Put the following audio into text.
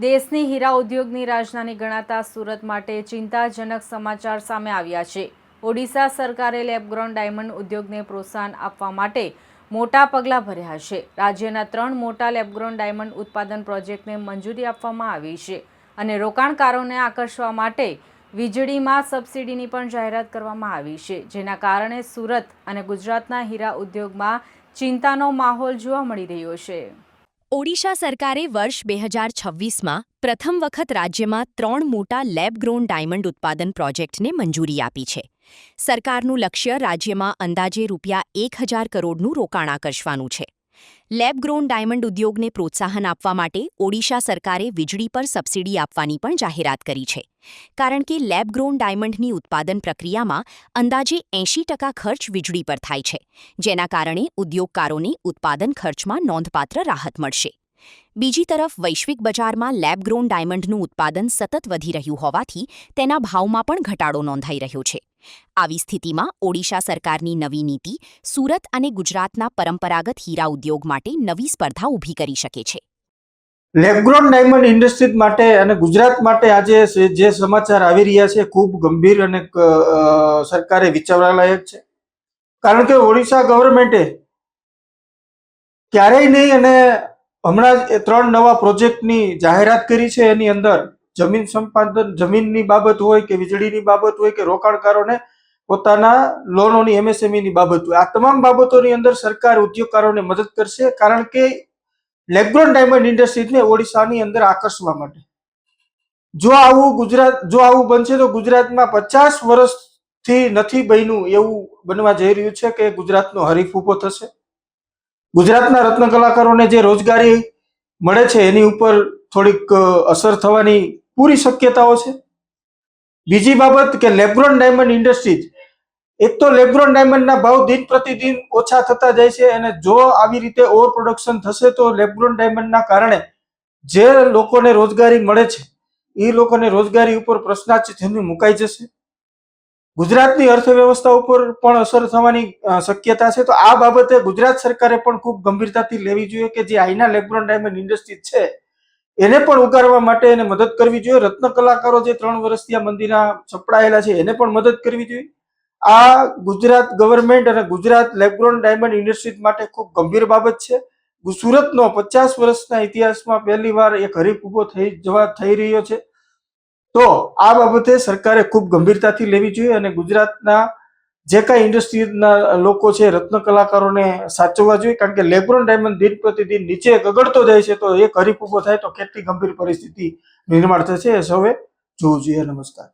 દેશની હીરા ઉદ્યોગની રાજધાની ગણાતા સુરત માટે ચિંતાજનક સમાચાર સામે આવ્યા છે। ઓડિશા સરકારે લેબગ્રોન ડાયમંડ ઉદ્યોગને પ્રોત્સાહન આપવા માટે મોટા પગલાં ભર્યા છે। રાજ્યના 3 મોટા લેબગ્રોન ડાયમંડ ઉત્પાદન પ્રોજેક્ટને મંજૂરી આપવામાં આવી છે અને રોકાણકારોને આકર્ષવા માટે વીજળીમાં સબસિડીની પણ જાહેરાત કરવામાં આવી છે, જેના કારણે સુરત અને ગુજરાતના હીરા ઉદ્યોગમાં ચિંતાનો માહોલ જોવા મળી રહ્યો છે। ઓડિશા સરકારે વર્ષ 2026માં પ્રથમ વખત રાજ્યમાં 3 મોટા લેબ-ગ્રોન ડાયમંડ ઉત્પાદન પ્રોજેક્ટને મંજૂરી આપી છે। સરકારનું લક્ષ્ય રાજ્યમાં અંદાજે ₹1,000 કરોડનું રોકાણ આકર્ષવાનું છે। લેબ-ગ્રોન ડાયમંડ ઉદ્યોગને પ્રોત્સાહન આપવા માટે ઓડિશા સરકારે વીજળી પર સબસિડી આપવાની પણ જાહેરાત કરી છે, કારણ કે લેબ-ગ્રોન ડાયમંડની ઉત્પાદન પ્રક્રિયામાં અંદાજે 80% ખર્ચ વીજળી પર થાય છે, જેના કારણે ઉદ્યોગકારોને ઉત્પાદન ખર્ચમાં નોંધપાત્ર રાહત મળશે। બીજી તરફ વૈશ્વિક બજારમાં લેબ-ગ્રોન ડાયમંડનું ઉત્પાદન સતત વધી રહ્યું હોવાથી તેના ભાવમાં પણ ઘટાડો નોંધાઈ રહ્યો છે। આવી સ્થિતિમાં ઓડિશા સરકારની નવી નીતિ સુરત અને ગુજરાતના પરંપરાગત હીરા ઉદ્યોગ માટે નવી સ્પર્ધા ઊભી કરી શકે છે। લેબગ્રોન ડાયમંડ ઇન્ડસ્ટ્રી માટે અને ગુજરાત માટે આજે જે સમાચાર આવી રહ્યા છે ખૂબ ગંભીર અને સરકારે વિચારવા લાયક છે, કારણ કે ઓડિશા ગવર્મેન્ટે ક્યારેય નહીં અને હમણાં જ 3 નવા પ્રોજેક્ટની જાહેરાત કરી છે। એની અંદર જમીન સંપાદન, જમીનની બાબત હોય કે વીજળીની બાબત હોય કે રોકાણકારોને પોતાના લોનોની MSMEની બાબત હોય, આ તમામ બાબતોની અંદર સરકાર ઉદ્યોગકારોને મદદ કરશે, કારણ કે લેબગ્રોન ડાયમંડ ઇન્ડસ્ટ્રીઝને ઓડિશાની અંદર આકર્ષવા માટે। જો આવું બનશે તો ગુજરાતમાં 50 વર્ષથી નથી બન્યું એવું બનવા જઈ રહ્યું છે કે ગુજરાતનો હરીફ ઊભો થશે। ગુજરાતના રત્ન કલાકારોને જે રોજગારી મળે છે એની ઉપર થોડીક અસર થવાની પૂરી શક્યતાઓ છે। બીજી બાબત કે લેબગ્રોન ડાયમંડ ઇન્ડસ્ટ્રીઝ, એક તો લેબગ્રોન ડાયમંડના ભાવ દિન પ્રતિદિન ઓછા થતા જાય છે અને જો આવી રીતે ઓવર પ્રોડક્શન થશે તો લેબગ્રોન ડાયમંડના કારણે જે લોકોને રોજગારી મળે છે એ લોકોને રોજગારી ઉપર પ્રશ્નાર્થ મુકાઈ જશે। ગુજરાતની અર્થવ્યવસ્થા ઉપર પણ અસર થવાની શક્યતા છે। તો આ બાબતે ગુજરાત સરકારે પણ ખૂબ ગંભીરતાથી લેવી જોઈએ કે જે અહીંના લેબગ્રોન ડાયમંડ ઇન્ડસ્ટ્રી છે એને પણ ઉગારવા માટે એને મદદ કરવી જોઈએ। રત્ન કલાકારો જે 3 વર્ષથી આ મંદીના સપડાયેલા છે એને પણ મદદ કરવી જોઈએ। આ ગુજરાત ગવર્મેન્ટ અને ગુજરાત લેબગ્રોન ડાયમંડ ઇન્ડસ્ટ્રીઝ માટે ખૂબ ગંભીર બાબત છે। સુરતનો 50 વર્ષના ઇતિહાસમાં પહેલીવાર એક હરીફ ઊભો થઈ રહ્યો છે, તો આ બાબતે સરકારે ખૂબ ગંભીરતાથી લેવી જોઈએ અને ગુજરાતના જે કાંઈ ઇન્ડસ્ટ્રીના લોકો છે, રત્ન કલાકારોને સાચવવા જોઈએ, કારણ કે લેબગ્રોન ડાયમંડ દિન પ્રતિદિન નીચે ગગડતો જાય છે, તો એક હરીફ ઊભો થાય તો કેટલી ગંભીર પરિસ્થિતિ નિર્માણ થશે એ સૌએ જોવું જોઈએ। નમસ્કાર।